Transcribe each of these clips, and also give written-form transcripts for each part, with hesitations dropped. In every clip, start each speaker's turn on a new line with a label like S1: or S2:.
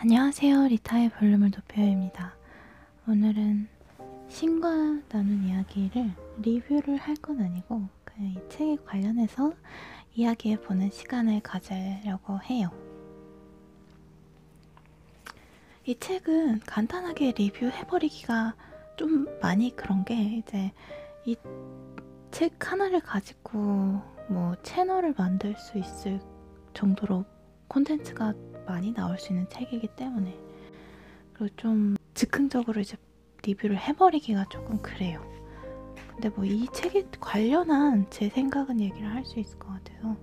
S1: 안녕하세요. 리타의 볼륨을 높여요입니다. 오늘은 신과 나눈 이야기를 리뷰를 할 건 아니고 그냥 이 책에 관련해서 이야기해보는 시간을 가지려고 해요. 이 책은 간단하게 리뷰해버리기가 좀 많이 그런 게 이제 이 책 하나를 가지고 뭐 채널을 만들 수 있을 정도로 콘텐츠가 많이 나올 수 있는 책이기 때문에 그리고 좀 즉흥적으로 이제 리뷰를 해버리기가 조금 그래요. 근데 뭐 이 책에 관련한 제 생각은 얘기를 할 수 있을 것 같아서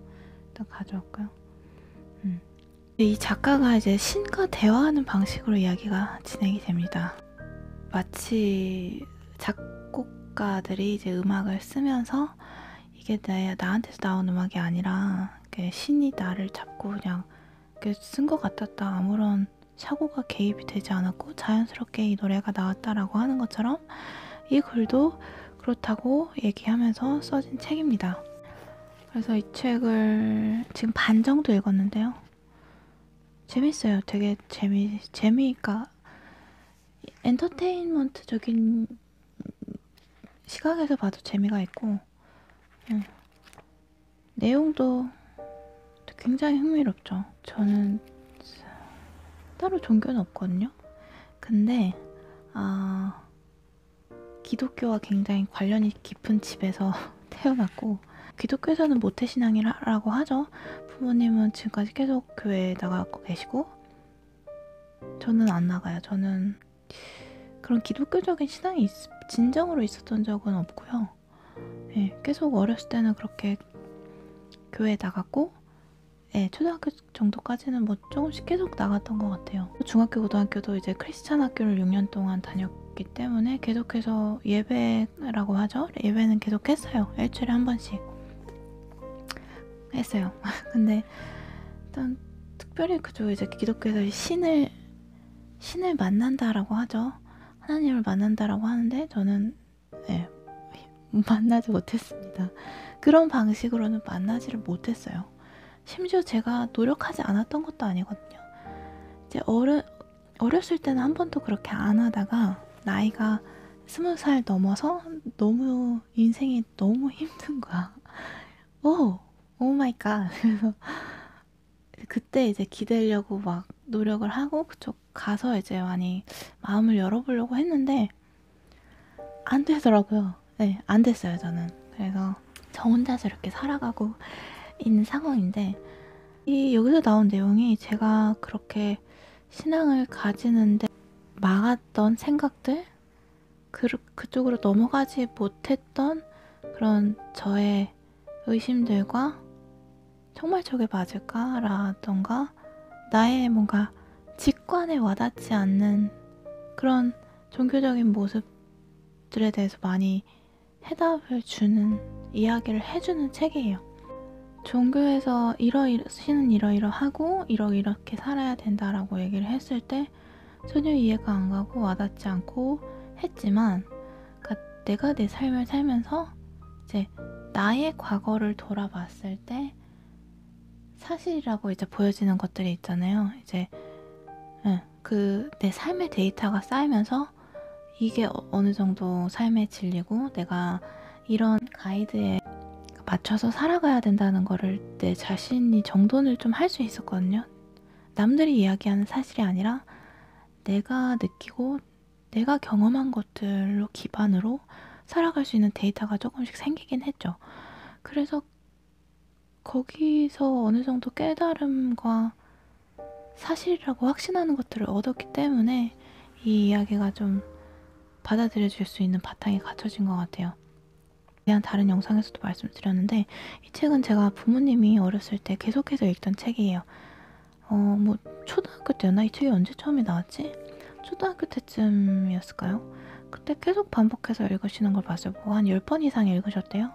S1: 일단 가져왔고요. 이 작가가 이제 신과 대화하는 방식으로 이야기가 진행이 됩니다. 마치 작곡가들이 이제 음악을 쓰면서 이게 나한테서 나온 음악이 아니라 신이 나를 잡고 그냥 쓴 것 같았다. 아무런 사고가 개입이 되지 않았고 자연스럽게 이 노래가 나왔다라고 하는 것처럼 이 글도 그렇다고 얘기하면서 써진 책입니다. 그래서 이 책을 지금 반 정도 읽었는데요. 재밌어요. 되게 재미가 엔터테인먼트적인 시각에서 봐도 재미가 있고 내용도 굉장히 흥미롭죠. 저는 따로 종교는 없거든요. 근데 기독교와 굉장히 관련이 깊은 집에서 태어났고 기독교에서는 모태신앙이라고 하죠. 부모님은 지금까지 계속 교회에 나가고 계시고 저는 안 나가요. 저는 그런 기독교적인 신앙이 진정으로 있었던 적은 없고요. 네, 계속 어렸을 때는 그렇게 교회에 나갔고 초등학교 정도까지는 뭐 조금씩 계속 나갔던 것 같아요. 중학교, 고등학교도 이제 크리스찬 학교를 6년 동안 다녔기 때문에 계속해서 예배라고 하죠. 예배는 계속 했어요. 일주일에 한 번씩 했어요. 근데 일단 특별히 그쪽 이제 기독교에서 신을 만난다라고 하죠. 하나님을 만난다라고 하는데 저는 만나지 못했습니다. 그런 방식으로는 만나지를 못했어요. 심지어 제가 노력하지 않았던 것도 아니거든요. 이제 어렸을 때는 한 번도 그렇게 안 하다가 나이가 20살 넘어서 너무 인생이 너무 힘든 거야. 오 마이 갓. 그래서 그때 이제 기대려고 막 노력을 하고 그쪽 가서 이제 많이 마음을 열어보려고 했는데 안 되더라고요. 네, 안 됐어요, 저는. 그래서 저 혼자서 이렇게 살아가고 있는 상황인데 여기서 나온 내용이 제가 그렇게 신앙을 가지는데 막았던 생각들 그쪽으로 넘어가지 못했던 그런 저의 의심들과 정말 저게 맞을까라던가 나의 뭔가 직관에 와닿지 않는 그런 종교적인 모습들에 대해서 많이 해답을 주는 이야기를 해주는 책이에요. 종교에서 신은 이러이러하고 이렇게 살아야 된다라고 얘기를 했을 때 전혀 이해가 안 가고 와닿지 않고 했지만 내가 내 삶을 살면서 이제 나의 과거를 돌아봤을 때 사실이라고 이제 보여지는 것들이 있잖아요. 이제 내 삶의 데이터가 쌓이면서 이게 어느 정도 삶의 진리고 내가 이런 가이드에 맞춰서 살아가야 된다는 거를 내 자신이 정돈을 좀 할 수 있었거든요. 남들이 이야기하는 사실이 아니라 내가 느끼고 내가 경험한 것들로 기반으로 살아갈 수 있는 데이터가 조금씩 생기긴 했죠. 그래서 거기서 어느 정도 깨달음과 사실이라고 확신하는 것들을 얻었기 때문에 이 이야기가 좀 받아들여질 수 있는 바탕이 갖춰진 것 같아요. 대한 다른 영상에서도 말씀드렸는데 이 책은 제가 부모님이 어렸을 때 계속해서 읽던 책이에요. 뭐 초등학교 때였나? 이 책이 언제 처음에 나왔지? 초등학교 때쯤이었을까요? 그때 계속 반복해서 읽으시는 걸 봤어요. 뭐 한 10번 이상 읽으셨대요.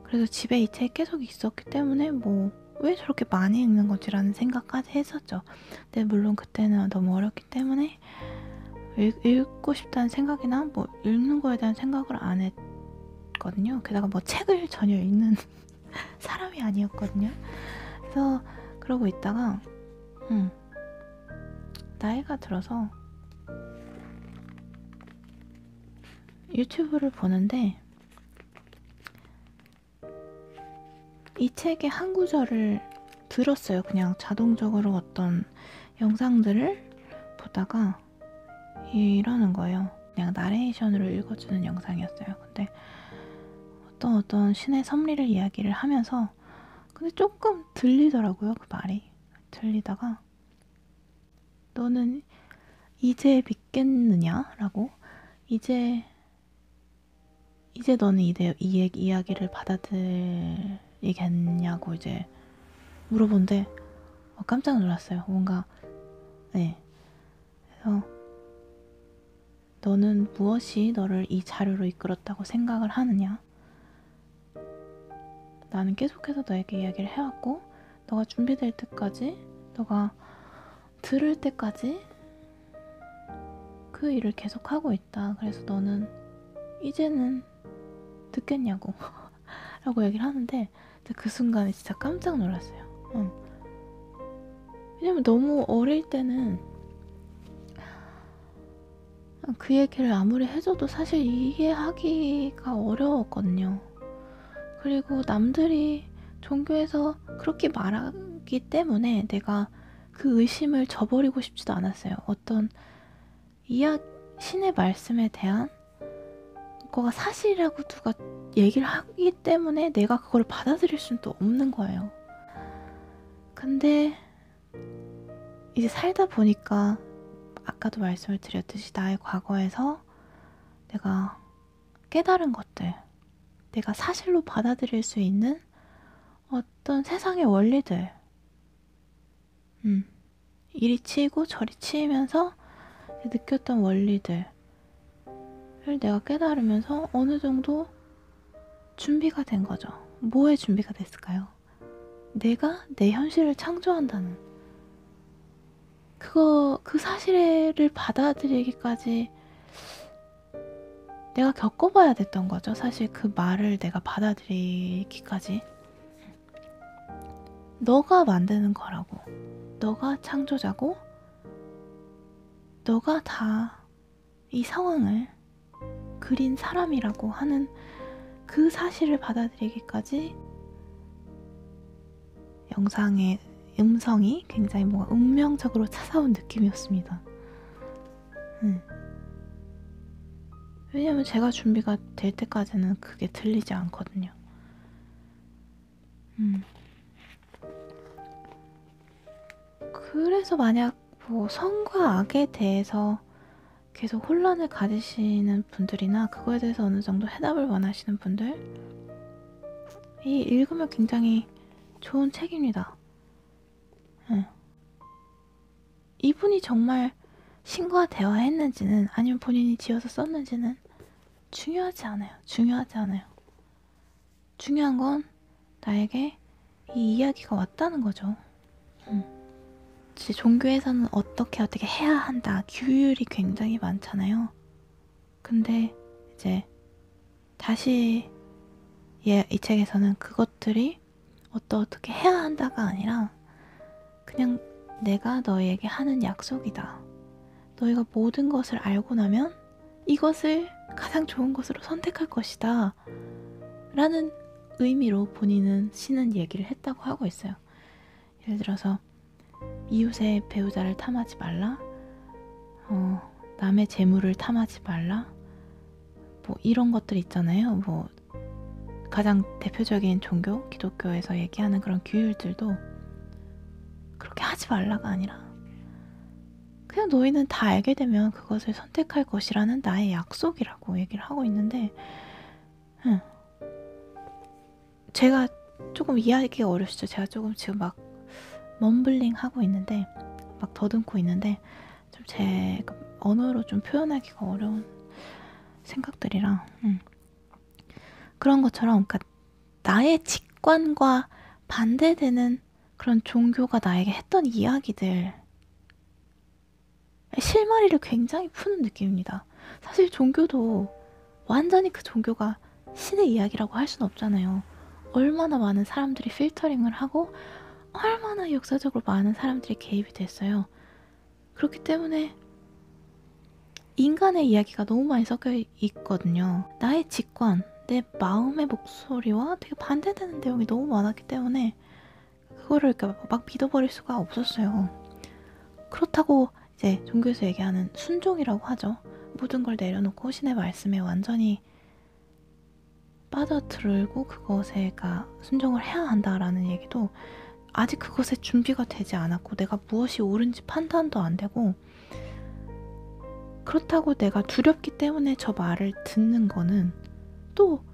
S1: 그래서 집에 이 책이 계속 있었기 때문에 뭐 왜 저렇게 많이 읽는 거지라는 생각까지 했었죠. 근데 물론 그때는 너무 어렸기 때문에 읽고 싶다는 생각이나 뭐 읽는 거에 대한 생각을 안 했거든요. 게다가 뭐 책을 전혀 읽는 사람이 아니었거든요. 그래서 그러고 있다가 나이가 들어서 유튜브를 보는데 이 책의 한 구절을 들었어요. 그냥 자동적으로 어떤 영상들을 보다가 이러는 거예요. 그냥 나레이션으로 읽어주는 영상이었어요. 근데 어떤 신의 섭리를 이야기를 하면서 근데 조금 들리더라고요. 그 말이 들리다가 너는 이제 믿겠느냐? 라고 이제 너는 이 이야기를 받아들이겠냐고 이제 물어본데 깜짝 놀랐어요. 뭔가 네. 그래서 너는 무엇이 너를 이 자료로 이끌었다고 생각을 하느냐? 나는 계속해서 너에게 이야기를 해왔고 너가 준비될 때까지 너가 들을 때까지 그 일을 계속하고 있다. 그래서 너는 이제는 듣겠냐고 라고 얘기를 하는데 그 순간에 진짜 깜짝 놀랐어요. 왜냐면 너무 어릴 때는 그 얘기를 아무리 해줘도 사실 이해하기가 어려웠거든요. 그리고 남들이 종교에서 그렇게 말하기 때문에 내가 그 의심을 저버리고 싶지도 않았어요. 어떤 신의 말씀에 대한 그거가 사실이라고 누가 얘기를 하기 때문에 내가 그걸 받아들일 수는 또 없는 거예요. 근데 이제 살다 보니까 아까도 말씀을 드렸듯이 나의 과거에서 내가 깨달은 것들, 내가 사실로 받아들일 수 있는 어떤 세상의 원리들, 이리 치이고 저리 치이면서 느꼈던 원리들을 내가 깨달으면서 어느 정도 준비가 된 거죠. 뭐에 준비가 됐을까요? 내가 내 현실을 창조한다는 그 사실을 받아들이기까지 내가 겪어봐야 됐던 거죠. 사실 그 말을 내가 받아들이기까지. 너가 만드는 거라고. 너가 창조자고 너가 다 이 상황을 그린 사람이라고 하는 그 사실을 받아들이기까지 영상의 음성이 굉장히 뭔가 운명적으로 찾아온 느낌이었습니다. 왜냐면 제가 준비가 될 때까지는 그게 들리지 않거든요. 그래서 만약 뭐 선과 악에 대해서 계속 혼란을 가지시는 분들이나 그거에 대해서 어느 정도 해답을 원하시는 분들 이 읽으면 굉장히 좋은 책입니다. 이분이 정말 신과 대화했는지는 아니면 본인이 지어서 썼는지는 중요하지 않아요. 중요한 건 나에게 이 이야기가 왔다는 거죠. 종교에서는 어떻게 해야 한다. 규율이 굉장히 많잖아요. 근데 이제 다시 이 책에서는 그것들이 어떻게 해야 한다가 아니라 그냥 내가 너희에게 하는 약속이다. 너희가 모든 것을 알고 나면 이것을 가장 좋은 것으로 선택할 것이다. 라는 의미로 본인은 신은 얘기를 했다고 하고 있어요. 예를 들어서 이웃의 배우자를 탐하지 말라. 남의 재물을 탐하지 말라. 뭐 이런 것들 있잖아요. 뭐 가장 대표적인 종교, 기독교에서 얘기하는 그런 규율들도 그렇게 하지 말라가 아니라 그냥 너희는 다 알게 되면 그것을 선택할 것이라는 나의 약속이라고 얘기를 하고 있는데 제가 조금 이해하기가 어렵시죠. 제가 조금 지금 막 멈블링 하고 있는데 막 더듬고 있는데 좀 제 언어로 좀 표현하기가 어려운 생각들이랑 그런 것처럼 그러니까 나의 직관과 반대되는 그런 종교가 나에게 했던 이야기들 실마리를 굉장히 푸는 느낌입니다. 사실 종교도 완전히 그 종교가 신의 이야기라고 할 수는 없잖아요. 얼마나 많은 사람들이 필터링을 하고 얼마나 역사적으로 많은 사람들이 개입이 됐어요. 그렇기 때문에 인간의 이야기가 너무 많이 섞여 있거든요. 나의 직관, 내 마음의 목소리와 되게 반대되는 내용이 너무 많았기 때문에 그거를 이렇게 막 믿어버릴 수가 없었어요. 그렇다고 이제 종교에서 얘기하는 순종이라고 하죠. 모든 걸 내려놓고 신의 말씀에 완전히 빠져들고 그것에가 순종을 해야 한다라는 얘기도 아직 그것에 준비가 되지 않았고 내가 무엇이 옳은지 판단도 안 되고 그렇다고 내가 두렵기 때문에 저 말을 듣는 거는 또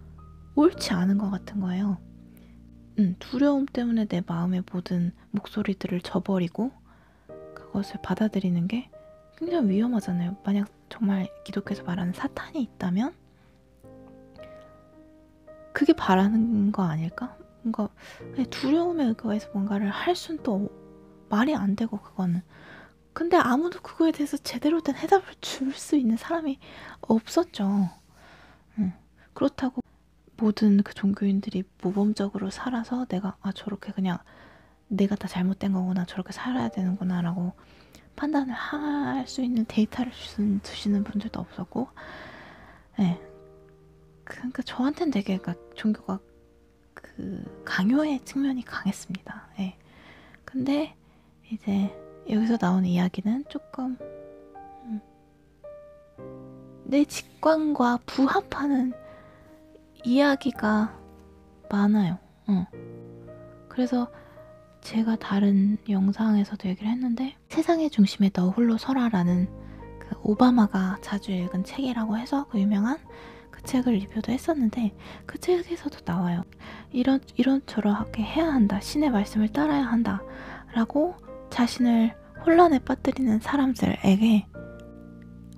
S1: 옳지 않은 것 같은 거예요. 두려움 때문에 내 마음의 모든 목소리들을 저버리고 그것을 받아들이는 게 굉장히 위험하잖아요. 만약 정말 기독교에서 말하는 사탄이 있다면 그게 바라는 거 아닐까? 뭔가 두려움에 의거해서 뭔가를 할 수는 또 말이 안 되고 그거는. 근데 아무도 그거에 대해서 제대로 된 해답을 줄 수 있는 사람이 없었죠. 그렇다고 모든 그 종교인들이 모범적으로 살아서 내가 저렇게 그냥 내가 다 잘못된 거구나 저렇게 살아야 되는구나 라고 판단을 할 수 있는 데이터를 주시는 분들도 없었고 그러니까 저한테는 되게 종교가 그 강요의 측면이 강했습니다. 근데 이제 여기서 나오는 이야기는 조금 내 직관과 부합하는 이야기가 많아요. 그래서 제가 다른 영상에서도 얘기를 했는데 세상의 중심에 너 홀로 서라라는 그 오바마가 자주 읽은 책이라고 해서 그 유명한 그 책을 리뷰도 했었는데 그 책에서도 나와요. 이런저런하게 해야 한다. 신의 말씀을 따라야 한다. 라고 자신을 혼란에 빠뜨리는 사람들에게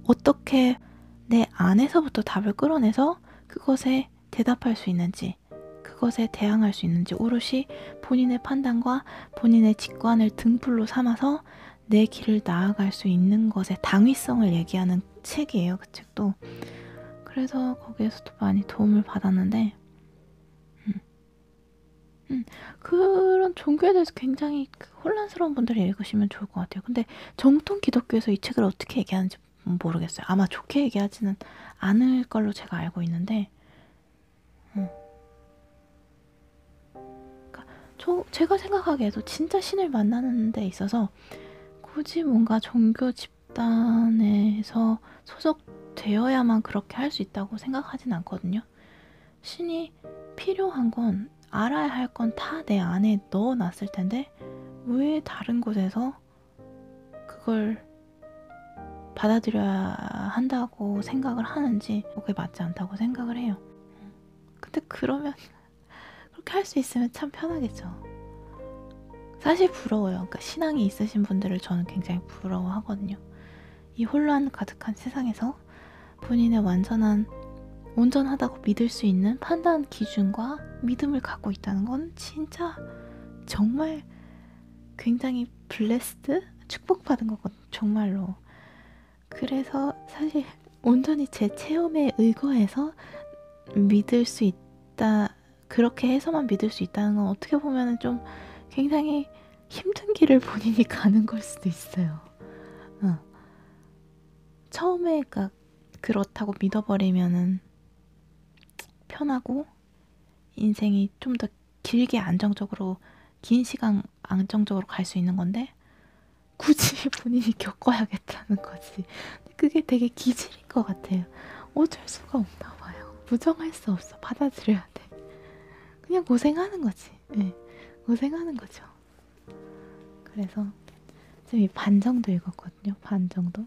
S1: 어떻게 내 안에서부터 답을 끌어내서 그것에 대답할 수 있는지 그것에 대항할 수 있는지 오롯이 본인의 판단과 본인의 직관을 등불로 삼아서 내 길을 나아갈 수 있는 것의 당위성을 얘기하는 책이에요. 그 책도. 그래서 거기에서도 많이 도움을 받았는데 그런 종교에 대해서 굉장히 혼란스러운 분들이 읽으시면 좋을 것 같아요. 근데 정통 기독교에서 이 책을 어떻게 얘기하는지 모르겠어요. 아마 좋게 얘기하지는 않을 걸로 제가 알고 있는데 제가 생각하기에도 진짜 신을 만나는 데 있어서 굳이 뭔가 종교 집단에서 소속되어야만 그렇게 할 수 있다고 생각하진 않거든요. 신이 필요한 건 알아야 할 건 다 내 안에 넣어놨을 텐데 왜 다른 곳에서 그걸 받아들여야 한다고 생각을 하는지 그게 맞지 않다고 생각을 해요. 근데 그러면 그렇게 할 수 있으면 참 편하겠죠. 사실 부러워요. 그러니까 신앙이 있으신 분들을 저는 굉장히 부러워하거든요. 이 혼란 가득한 세상에서 본인의 온전하다고 믿을 수 있는 판단 기준과 믿음을 갖고 있다는 건 진짜 정말 굉장히 블레스드? 축복받은 거거든요. 정말로. 그래서 사실 온전히 제 체험에 의거해서 믿을 수 있다, 그렇게 해서만 믿을 수 있다는 건 어떻게 보면 좀 굉장히 힘든 길을 본인이 가는 걸 수도 있어요. 처음에 그렇다고 믿어버리면은 편하고 인생이 좀 더 길게 긴 시간 안정적으로 갈 수 있는 건데 굳이 본인이 겪어야겠다는 거지. 그게 되게 기질인 것 같아요. 어쩔 수가 없나 봐요. 부정할 수 없어. 받아들여야 돼. 그냥 고생하는 거지. 고생하는 거죠. 그래서 지금 이 반 정도 읽었거든요. 반 정도.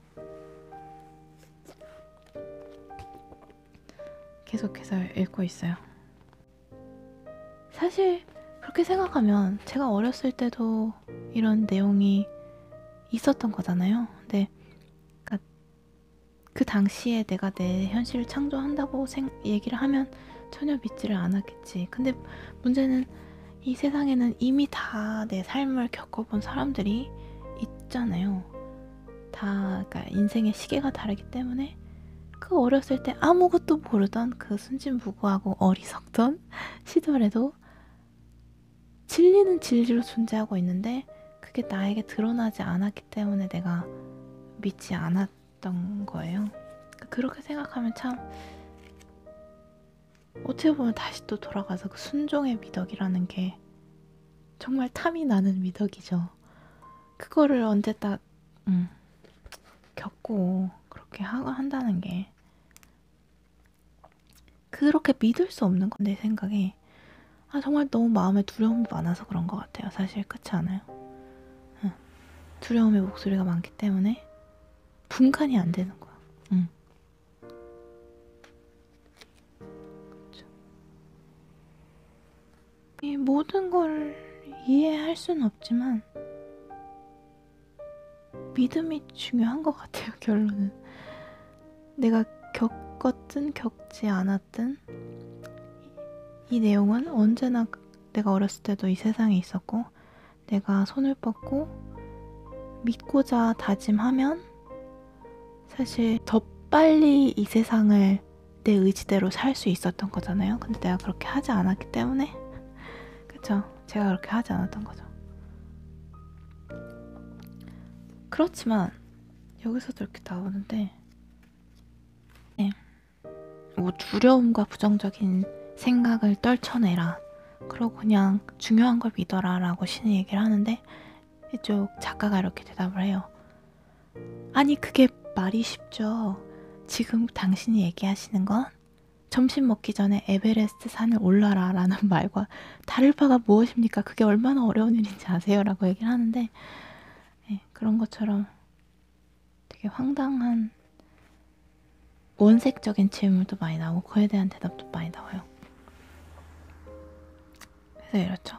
S1: 계속해서 읽고 있어요. 사실 그렇게 생각하면 제가 어렸을 때도 이런 내용이 있었던 거잖아요. 근데 그 당시에 내가 내 현실을 창조한다고 얘기를 하면 전혀 믿지를 않았겠지. 근데 문제는 이 세상에는 이미 다 내 삶을 겪어본 사람들이 있잖아요. 그러니까 인생의 시계가 다르기 때문에 그 어렸을 때 아무것도 모르던 그 순진무구하고 어리석던 시절에도 진리는 진리로 존재하고 있는데 그게 나에게 드러나지 않았기 때문에 내가 믿지 않았던 거예요. 그렇게 생각하면 참 어떻게 보면 다시 또 돌아가서 그 순종의 미덕이라는 게 정말 탐이 나는 미덕이죠. 그거를 언제 딱 겪고 그렇게 한다는 게 그렇게 믿을 수 없는 건 내 생각에 정말 너무 마음에 두려움이 많아서 그런 것 같아요. 사실 그렇지 않아요? 두려움의 목소리가 많기 때문에 분간이 안 되는 거야. 그렇죠. 이 모든 걸 이해할 수는 없지만 믿음이 중요한 것 같아요. 결론은 내가 겪었든 겪지 않았든 이 내용은 언제나 내가 어렸을 때도 이 세상에 있었고 내가 손을 뻗고 믿고자 다짐하면 사실 더 빨리 이 세상을 내 의지대로 살 수 있었던 거잖아요. 근데 내가 그렇게 하지 않았기 때문에 그쵸? 제가 그렇게 하지 않았던 거죠. 그렇지만 여기서도 이렇게 나오는데 뭐 두려움과 부정적인 생각을 떨쳐내라. 그러고 그냥 중요한 걸 믿어라 라고 신이 얘기를 하는데 이쪽 작가가 이렇게 대답을 해요. 아니 그게 말이 쉽죠. 지금 당신이 얘기하시는 건 점심 먹기 전에 에베레스트 산을 올라라 라는 말과 다를 바가 무엇입니까? 그게 얼마나 어려운 일인지 아세요? 라고 얘기를 하는데 그런 것처럼 되게 황당한 원색적인 질문도 많이 나오고 그에 대한 대답도 많이 나와요. 그래서 이렇죠.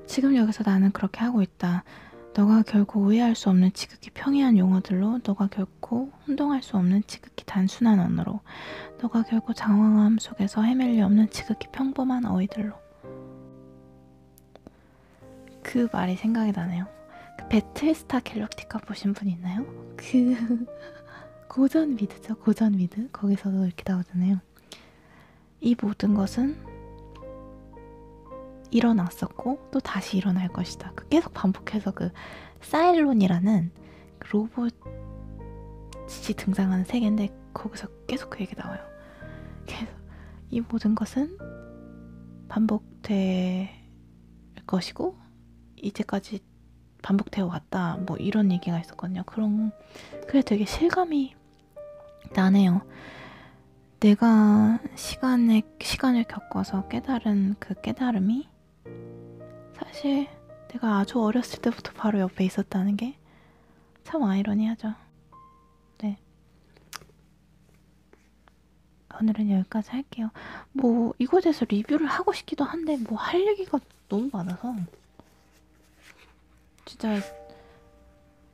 S1: 지금 여기서 나는 그렇게 하고 있다. 너가 결코 오해할 수 없는 지극히 평이한 용어들로, 너가 결코 혼동할 수 없는 지극히 단순한 언어로, 너가 결코 장황함 속에서 헤맬 리 없는 지극히 평범한 어휘들로. 그 말이 생각이 나네요. 그 배틀스타 갤럭티카 보신 분 있나요? 그 고전 미드죠. 고전 미드. 거기서도 이렇게 나오잖아요. 이 모든 것은 일어났었고 또 다시 일어날 것이다. 계속 반복해서 그 사일론이라는 그 로봇이 등장하는 세계인데 거기서 계속 그 얘기 나와요. 그래서 이 모든 것은 반복될 것이고 이제까지 반복되어 왔다. 뭐 이런 얘기가 있었거든요. 그게 되게 실감이 나네요. 내가 시간을 겪어서 깨달은 그 깨달음이 사실 내가 아주 어렸을 때부터 바로 옆에 있었다는 게 참 아이러니하죠. 네. 오늘은 여기까지 할게요. 뭐 이거에 대해서 리뷰를 하고 싶기도 한데 뭐 할 얘기가 너무 많아서 진짜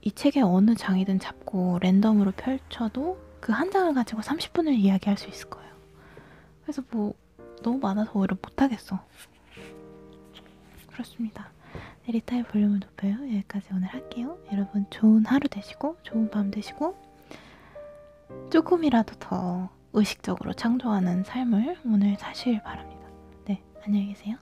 S1: 이 책의 어느 장이든 잡고 랜덤으로 펼쳐도 그 한 장을 가지고 30분을 이야기할 수 있을 거예요. 그래서 뭐 너무 많아서 오히려 못하겠어. 그렇습니다. 네, 리타의 볼륨을 높여요. 여기까지 오늘 할게요. 여러분 좋은 하루 되시고 좋은 밤 되시고 조금이라도 더 의식적으로 창조하는 삶을 오늘 사시길 바랍니다. 네, 안녕히 계세요.